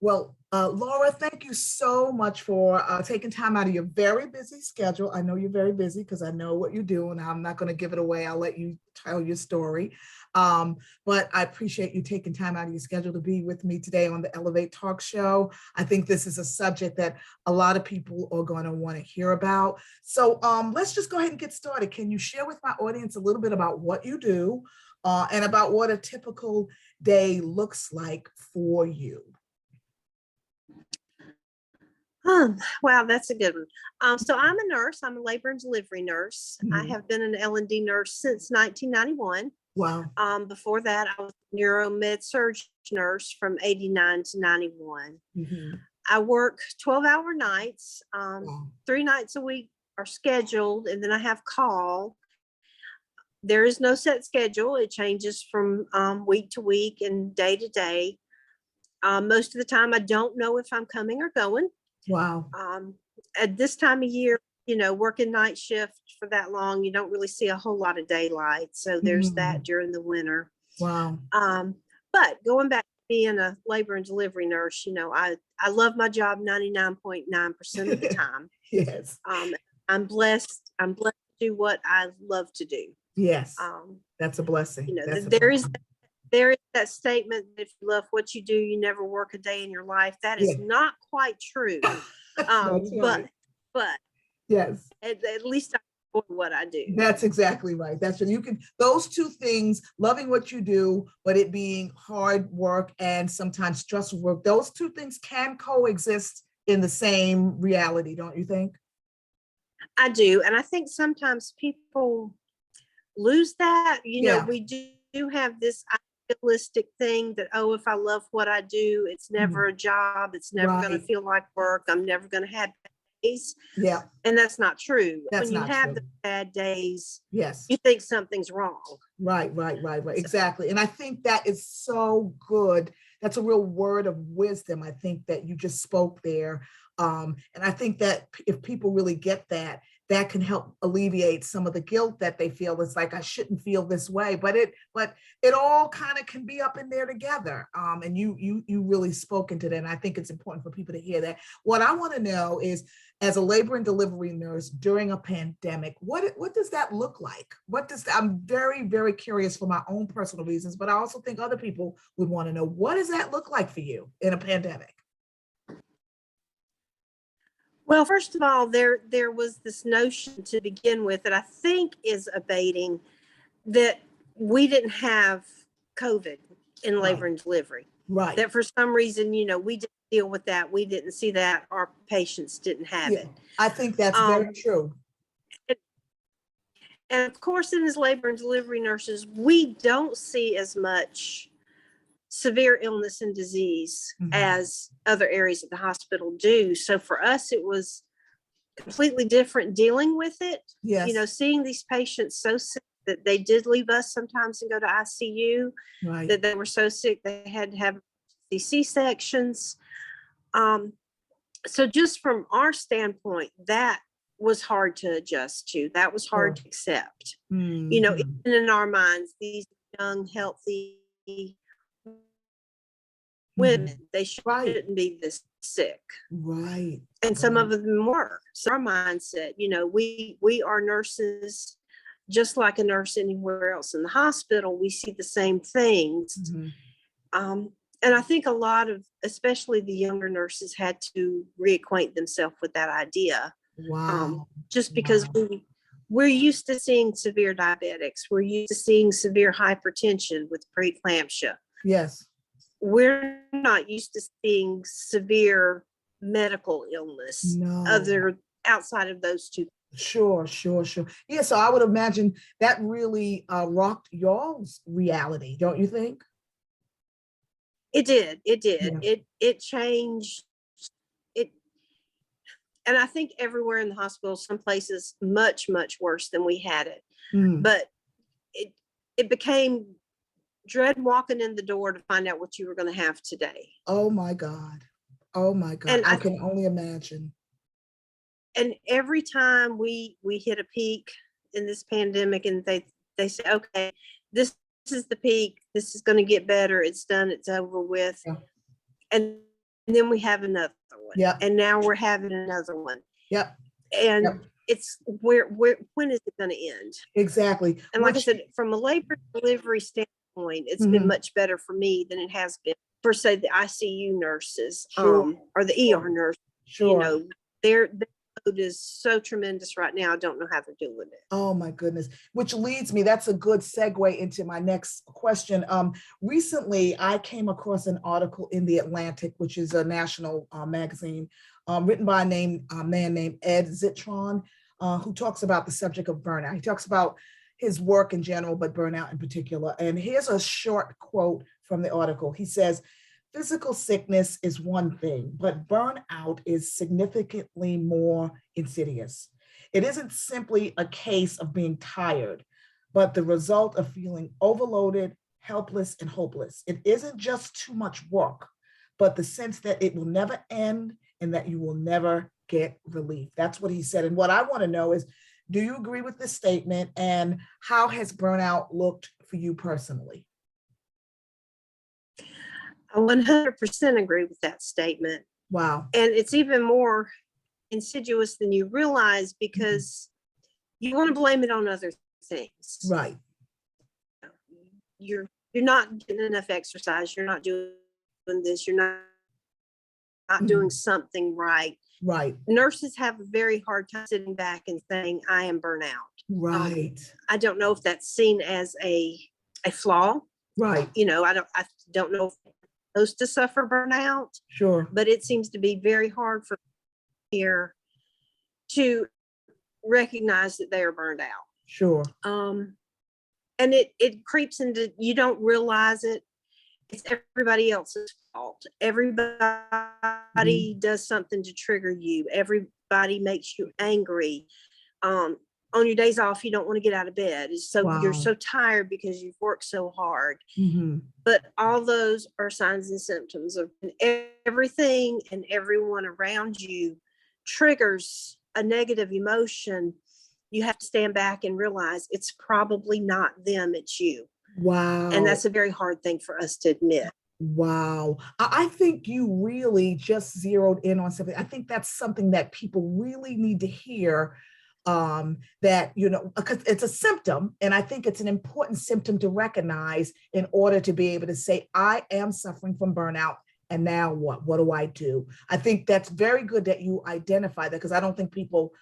Well, Laura, thank you so much for taking time out of your very busy schedule. I know you're very busy because I know what you do, and I'm not going to give it away. I'll let you tell your story. But I appreciate you taking time out of your schedule to be with me today on the Elevate Talk Show. I think this is a subject that a lot of people are going to want to hear about. So let's just go ahead and get started. Can you share with my audience a little bit about what you do and about what a typical day looks like for you? Wow, that's a good one. So I'm a nurse. I'm a labor and delivery nurse. I have been an L&D nurse since 1991. Wow. Before that, I was a neuromed surg nurse from 89 to 91. I work 12-hour nights. Wow. 3 nights a week are scheduled, and then I have call. There is no set schedule. It changes from week to week and day to day. Most of the time, I don't know if I'm coming or going. Wow. At this time of year, working night shift for that long, you don't really see a whole lot of daylight. So there's that during the winter. Wow. But going back to being a labor and delivery nurse, I love my job 99.9% of the time. Yes. I'm blessed. I'm blessed to do what I love to do. Yes. That's a blessing. There is that statement that if you love what you do, you never work a day in your life. That is not quite true. Right. But yes, at least I enjoy what I do. That's exactly right. That's what you can, those two things, loving what you do, but it being hard work and sometimes stressful work, those two things can coexist in the same reality, don't you think? I do. And I think sometimes people lose that. We do have this idealistic thing that, if I love what I do, it's never a job, it's never going to feel like work, I'm never going to have bad days. Yeah. And that's not true. That's when you not have true. the bad days, yes, you think something's wrong. Right. Exactly. And I think that is so good. That's a real word of wisdom, I think, that you just spoke there. And I think that if people really get that, that can help alleviate some of the guilt that they feel. It's like, I shouldn't feel this way, but it all kind of can be up in there together. And you really spoken to that. And I think it's important for people to hear that. What I want to know is, as a labor and delivery nurse during a pandemic, what does that look like? I'm very, very curious for my own personal reasons, but I also think other people would want to know, what does that look like for you in a pandemic? Well, first of all, there was this notion to begin with that I think is abating, that we didn't have COVID in labor and delivery. Right. That for some reason, we didn't deal with that. We didn't see that. Our patients didn't have it. I think that's very true. And of course, as labor and delivery nurses, we don't see as much severe illness and disease as other areas of the hospital do. So for us, it was completely different dealing with it. Yes. Seeing these patients so sick that they did leave us sometimes and go to ICU, that they were so sick they had to have C-sections. So just from our standpoint, that was hard to adjust to. That was hard to accept. Even in our minds, these young, healthy women, they shouldn't be this sick. Right. And some of them were. So our mindset, we are nurses just like a nurse anywhere else in the hospital. We see the same things. And I think a lot of, especially the younger nurses, had to reacquaint themselves with that idea. Wow. Just because we're used to seeing severe diabetics. We're used to seeing severe hypertension with preeclampsia. Yes. We're not used to seeing severe medical illness outside of those two. Sure. Yeah, so I would imagine that really rocked y'all's reality, don't you think? It did. It changed it. And I think everywhere in the hospital, some places much, much worse than we had it. But it became dread walking in the door to find out what you were going to have today. Oh my God. And I can only imagine. And every time we hit a peak in this pandemic, and they say, okay, this is the peak, this is going to get better, it's done, it's over with. And then we have another one. Yep. And now we're having another one. Yep. And Yep. it's when is it going to end? Exactly. And like I said, from a labor delivery standpoint, it's been much better for me than it has been for, say, the ICU nurses, Sure. or the ER nurses. Sure. You know, their load is so tremendous right now. I don't know how they're doing it. Oh my goodness. Which leads me, that's a good segue into my next question. Recently, I came across an article in The Atlantic, which is a national magazine, written by a man named Ed Zitron, who talks about the subject of burnout. He talks about his work in general, but burnout in particular. And here's a short quote from the article. He says, "Physical sickness is one thing, but burnout is significantly more insidious. It isn't simply a case of being tired, but the result of feeling overloaded, helpless, and hopeless. It isn't just too much work, but the sense that it will never end and that you will never get relief." That's what he said. And what I want to know is, do you agree with this statement? And how has burnout looked for you personally? I 100% agree with that statement. Wow. And it's even more insidious than you realize, because you want to blame it on other things. Right. You're not getting enough exercise. You're not doing this. You're not doing something right. Right. Nurses have a very hard time sitting back and saying, I am burnout. Right. I don't know if that's seen as a flaw. Right. You know, I don't know if they're supposed to suffer burnout. Sure. But it seems to be very hard for here to recognize that they are burned out. Sure. And it creeps into, you don't realize it. It's everybody else's fault. Everybody does something to trigger you. Everybody makes you angry. On your days off, you don't want to get out of bed. You're so tired because you've worked so hard. But all those are signs and symptoms of everything, and everyone around you triggers a negative emotion. You have to stand back and realize it's probably not them, it's you. Wow. And that's a very hard thing for us to admit. Wow. I think you really just zeroed in on something. I think that's something that people really need to hear, that, you know, because it's a symptom. And I think it's an important symptom to recognize in order to be able to say, I am suffering from burnout. And now what? What do I do? I think that's very good that you identify that, because I don't think people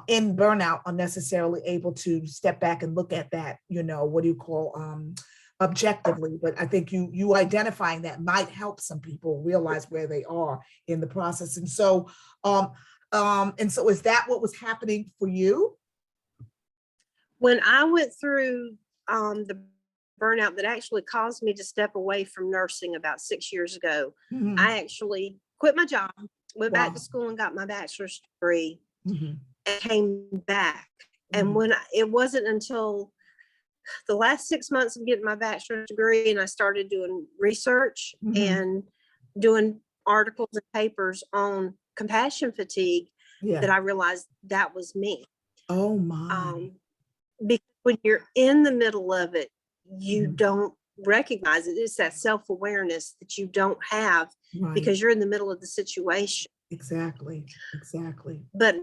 in burnout are necessarily able to step back and look at that, you know, what do you call, objectively. But I think you identifying that might help some people realize where they are in the process. And so is that what was happening for you? When I went through the burnout that actually caused me to step away from nursing about 6 years ago, I actually quit my job, went back to school and got my bachelor's degree, and came back. And it wasn't until the last 6 months of getting my bachelor's degree and I started doing research and doing articles and papers on compassion fatigue that I realized that was me. Oh my. Because when you're in the middle of it, you don't recognize it. It's that self-awareness that you don't have because you're in the middle of the situation. Exactly. But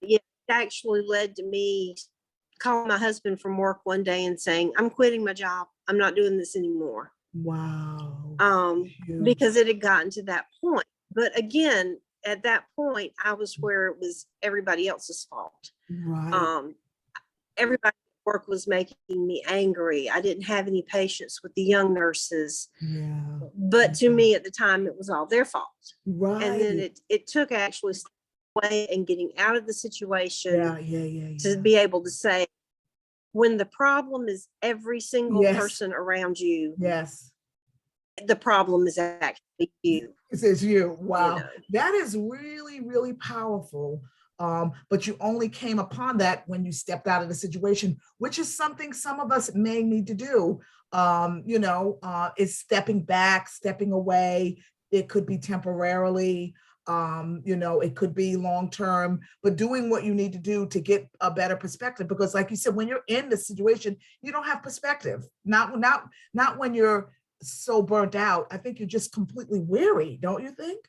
yeah, it actually led to me calling my husband from work one day and saying, I'm quitting my job. I'm not doing this anymore. Wow. Because it had gotten to that point. But again, at that point, I was where it was everybody else's fault. Right. Everybody at work was making me angry. I didn't have any patience with the young nurses. Yeah. But to me at the time, it was all their fault. Right. And then it took actually stepping away and getting out of the situation to be able to say, when the problem is every single person around you, the problem is actually you. It's you. Wow. You know? That is really, really powerful. But you only came upon that when you stepped out of the situation, which is something some of us may need to do. Is stepping back, stepping away. It could be temporarily, it could be long-term, but doing what you need to do to get a better perspective. Because like you said, when you're in the situation, you don't have perspective. Not when you're so burnt out. I think you're just completely weary, don't you think?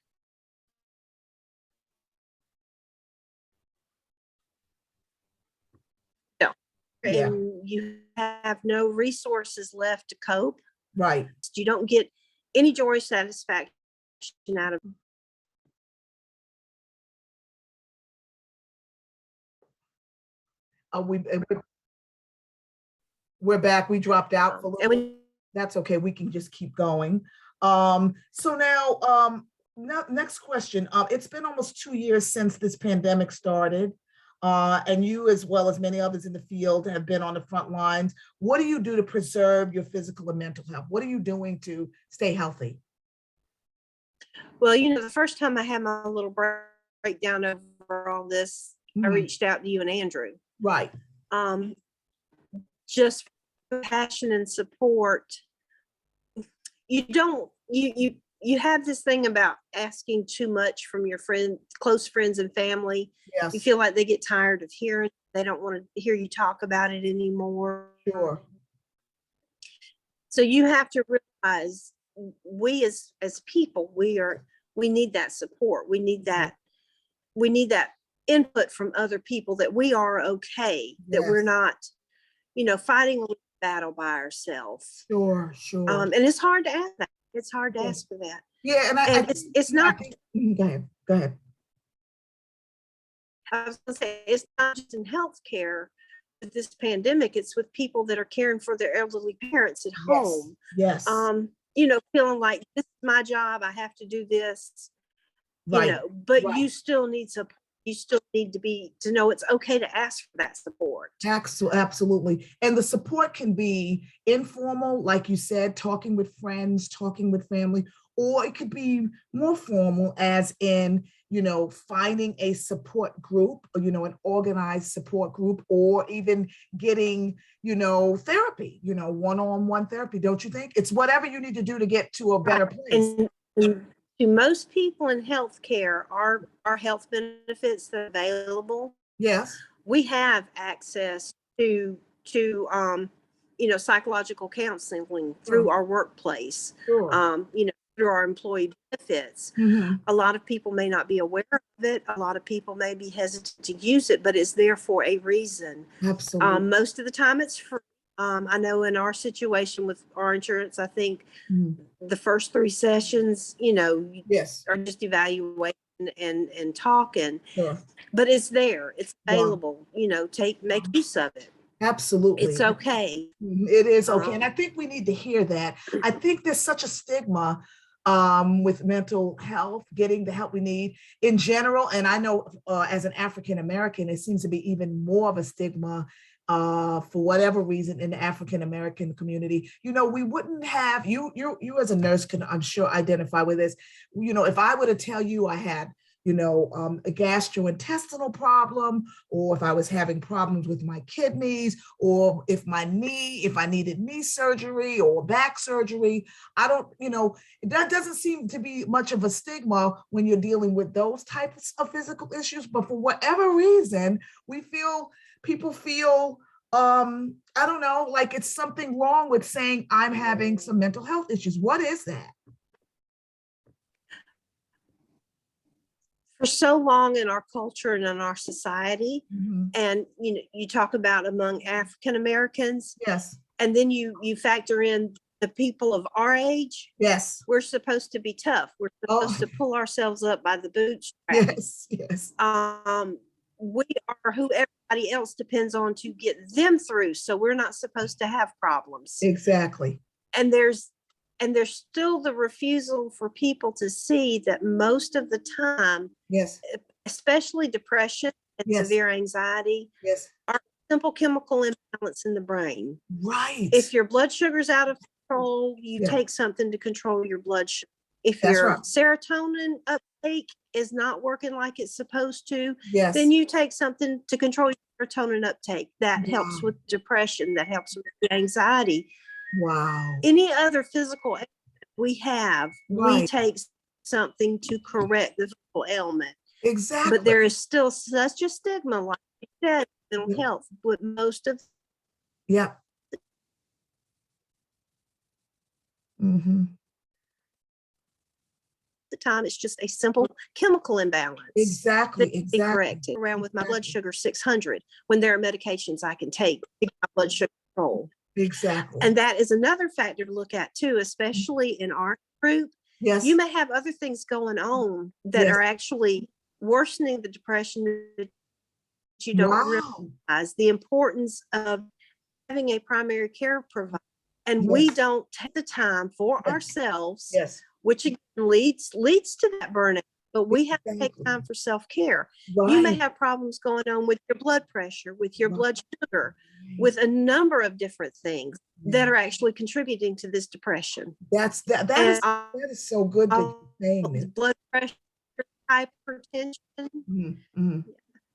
Yeah. and you have no resources left to cope. Right. You don't get any joy or satisfaction out of We we're back. We dropped out for a and little. when That's okay. We can just keep going. So now, next question. It's been almost 2 years since this pandemic started. And you, as well as many others in the field, have been on the front lines. What do you do to preserve your physical and mental health? What are you doing to stay healthy? well, the first time I had my little breakdown over all this, I Mhm. reached out to you and Andrew. Right. Um, just passion and support. You don't you have this thing about asking too much from your close friends and family. You Yes. feel like they get tired of hearing, they don't want to hear you talk about it anymore. Sure. So you have to realize we as people, we need that support. We need that input from other people that we are okay, that we're Yes. not, fighting a battle by ourselves. Sure. Sure. And it's hard to ask that. It's hard to Yeah. ask for that. Yeah. And And it's yeah, I not, think, go ahead. Go ahead. I was gonna say, it's not just in healthcare with this pandemic, it's with people that are caring for their elderly parents at Yes. home. Yes. Feeling like this is my job, I have to do this, Right. but Right. you still need support. You still need to know it's okay to ask for that support. Absolutely. And the support can be informal, like you said, talking with friends, talking with family, or it could be more formal, as in, finding a support group, or, an organized support group, or even getting, therapy, one-on-one therapy. Don't you think? It's whatever you need to do to get to a better place. And to most people in healthcare, our health benefits that are available, Yes. we have access to psychological counseling through Sure. our workplace, Sure. through our employee benefits. Mhm. A lot of people may not be aware of it. A lot of people may be hesitant to use it, but it's there for a reason. Absolutely. Most of the time it's free. I know in our situation with our insurance, I think Mhm. the first 3 sessions, Yes. are just evaluation and talking, Sure. but it's there, it's Wow. available, make use of it. It's Absolutely. okay. It is okay. And I Um, think we need to hear that. I think there's such a stigma with mental health, getting the help we need in general. And I know as an African American, it seems to be even more of a stigma for whatever reason in the African American community. We wouldn't have you as a nurse can, I'm sure, identify with this. If I were to tell you I had a gastrointestinal problem, or if I was having problems with my kidneys, or if I needed knee surgery or back surgery, I don't, that doesn't seem to be much of a stigma when you're dealing with those types of physical issues. But for whatever reason, people feel, I don't know, like it's something wrong with saying I'm having some mental health issues. What is that? for so long in our culture and in our society, Mhm. and you talk about among African Americans, Yes. and then you factor in the people of our age. Yes. We're supposed to be tough. We're Oh, supposed to pull ourselves up by the bootstraps. yes. Yes. We are who everybody else depends on to get them through. So we're not supposed to have problems. Exactly. And there's still the refusal for people to see that most of the time, Yes. especially depression and Yes. severe anxiety, Yes. are simple chemical imbalance in the brain. Right. If your blood sugar's out of control, you Yeah. take something to control your blood sugar. If That's your right. serotonin uptake is not working like it's supposed to, Yes. then you take something to control your serotonin uptake. That helps Wow. with depression, that helps with anxiety. Wow. Any other physical ailment we have, we Right. take something to correct the physical ailment. Exactly. But there is still such a stigma, like you said, mental Yeah. health, with most of Yeah. Mm-hmm. the time it's just a simple chemical imbalance. Exactly. That needs to be corrected. Around with my blood sugar 600 when there are medications I can take to keep my blood sugar control. Exactly. And that is another factor to look at too, especially in our group. Yes. You may have other things going on that Yes. are actually worsening the depression that you don't realize. The importance of having a primary care provider. And Yes. we don't take the time for ourselves, Yes. which again leads to that burnout. But we have to take time for self-care. Right. You may have problems going on with your blood pressure, with your blood sugar, with a number of different things that are actually contributing to this depression. That is so good that you're saying this. Blood pressure, hypertension, Mm-hmm.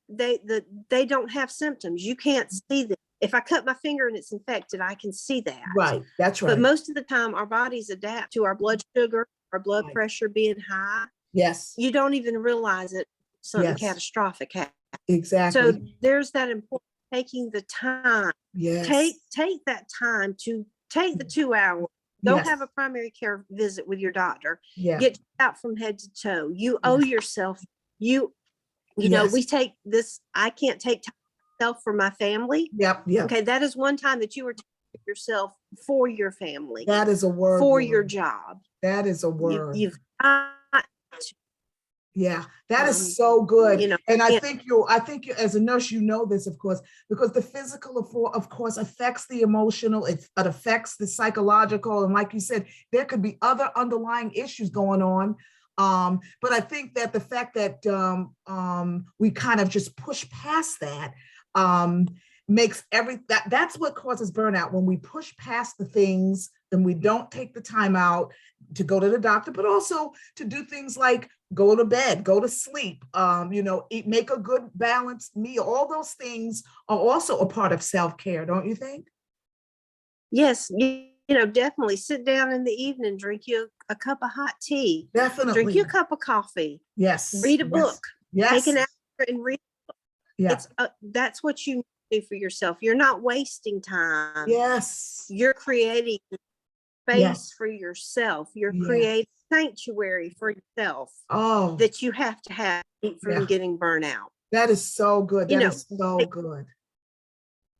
they don't have symptoms. You can't see them. If I cut my finger and it's infected, I can see that. Right. That's right. But most of the time, our bodies adapt to our blood sugar, our blood pressure being high. Yes. You don't even realize it. Something catastrophic happens. Exactly. So there's that important taking the time. Yes. Take that time to take the 2 hours. Go have a primary care visit with your doctor. Yeah. Get out from head to toe. You owe yourself. You know, we take this. I can't take time for my family. Yep. Okay, that is one time that you are taking yourself for your family. That is a word. For your job. That is a word. You've got to. Yeah, that is so good. You know, and I think you, as a nurse, you know this, of course, because the physical, of course, affects the emotional, it affects the psychological. And like you said, there could be other underlying issues going on. But I think that the fact that we kind of just push past that makes that's what causes burnout, when we push past the things and we don't take the time out to go to the doctor, but also to do things like go to bed, go to sleep, eat, make a good balanced meal. All those things are also a part of self-care, don't you think? Yes, definitely sit down in the evening, drink you a cup of hot tea. Definitely. Drink you a cup of coffee. Yes. Read a book. Yes. Take an hour and read a book. Yeah. That's what you do for yourself. You're not wasting time. Yes. You're creating space for yourself. You're creating sanctuary for yourself. Oh, that you have to have from getting burnout. That is so good. That is so good.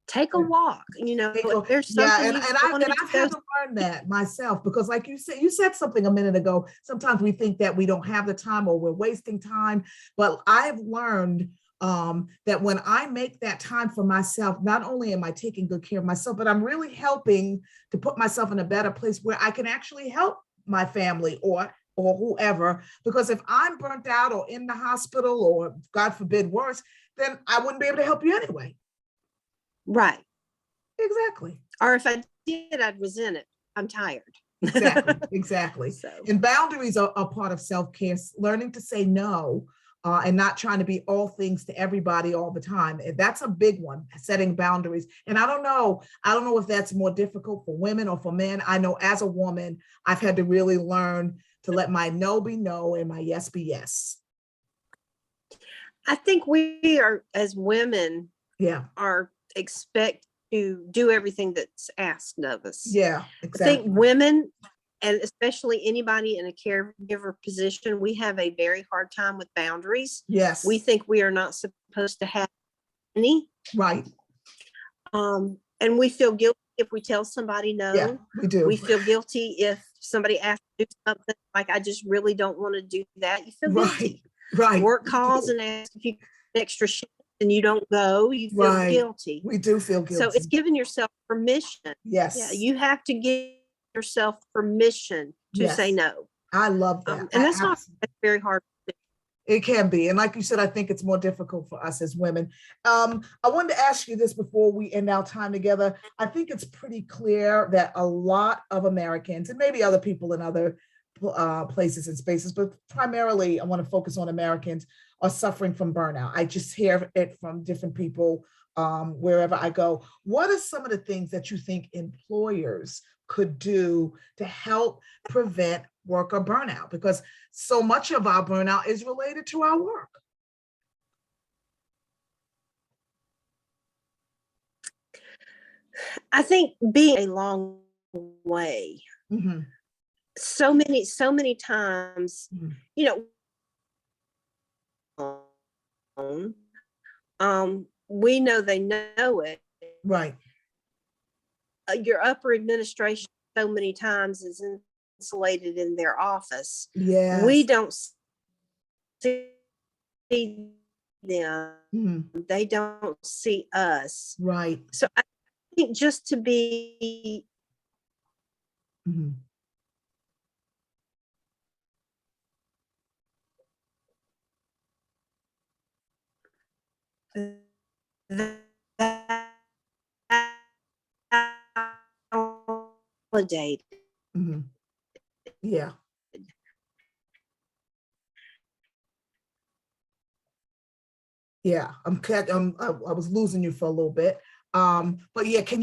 Take a walk. There's something. And I've had to learn that myself, because like you said something a minute ago. Sometimes we think that we don't have the time or we're wasting time, but I've learned that when I make that time for myself, not only am I taking good care of myself, but I'm really helping to put myself in a better place where I can actually help my family or whoever. Because if I'm burnt out or in the hospital, or God forbid worse, then I wouldn't be able to help you anyway. Right. Exactly. Or if I did, I'd resent it. I'm tired. Exactly. So. And boundaries are a part of self-care, learning to say no. And not trying to be all things to everybody all the time. That's a big one, setting boundaries. And I don't know if that's more difficult for women or for men. I know as a woman, I've had to really learn to let my no be no and my yes be yes. I think we are, as women, are expected to do everything that's asked of us. Yeah, exactly. I think women, and especially anybody in a caregiver position, we have a very hard time with boundaries. Yes. We think we are not supposed to have any. Right. And we feel guilty if we tell somebody no. Yeah, we do. We feel guilty if somebody asks to do something like, I just really don't want to do that. You feel guilty. Right. Work calls and ask if you get extra shift and you don't go, you feel guilty. We do feel guilty. So it's giving yourself permission. Yes. Yeah, you have to give yourself permission to say no. I love that. And that's very hard. It can be. And like you said, I think it's more difficult for us as women. I wanted to ask you this before we end our time together. I think it's pretty clear that a lot of Americans, and maybe other people in other places and spaces, but primarily I want to focus on Americans, are suffering from burnout. I just hear it from different people wherever I go. What are some of the things that you think employers could do to help prevent worker burnout? Because so much of our burnout is related to our work. I think being a long way. Mm-hmm. so many times, Mhm. you we know they know it. Right. Your upper administration so many times is insulated in their office. We Yes. don't see them. Mhm. They don't see us. Right. So I think just to be Mhm. validated. Mhm. Yeah. Yeah. I was losing you for a little bit. But yeah, can you